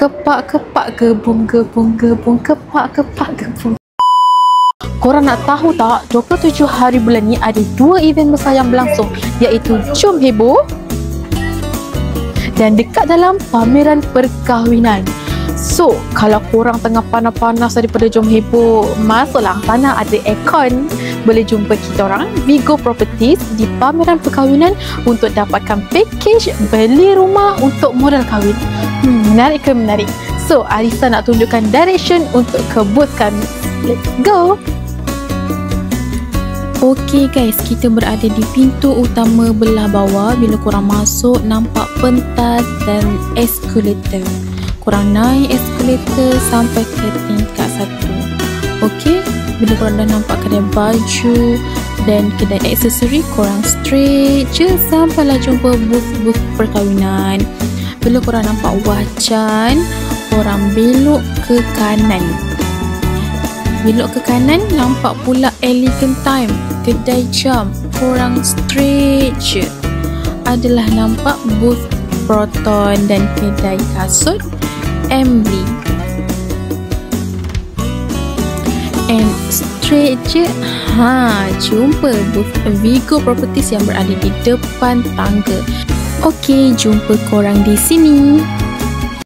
Kepak-kepak gebung, kepak-kepak gebung. Korang nak tahu tak, 27 hari bulan ni ada 2 event besar yang berlangsung, iaitu Jom Heboh dan dekat dalam pameran perkahwinan. So, kalau korang tengah panas-panas daripada Jom Heboh, masuklah sana, ada aircon. Boleh jumpa kita orang Vigo Properties di pameran perkahwinan untuk dapatkan package beli rumah untuk modal kahwin. Menarik ke menarik? So, Arisa nak tunjukkan direction untuk ke booth kami. Let's go! Okey guys, kita berada di pintu utama belah bawah. Bila korang masuk, nampak pentas dan eskalator. Korang naik eskalator sampai ke tingkat 1. Okey, bila korang dah nampak kedai baju dan kedai aksesori, korang straight je sampailah jumpa booth-booth perkahwinan. Bila korang nampak wajan, korang belok ke kanan. Belok ke kanan, nampak pula Elegant Time, kedai jam. Korang straight je, adalah nampak booth Proton dan kedai kasut Emily. And straight je, jumpa booth Vigo Properties yang berada di depan tangga. Okey, jumpa korang di sini.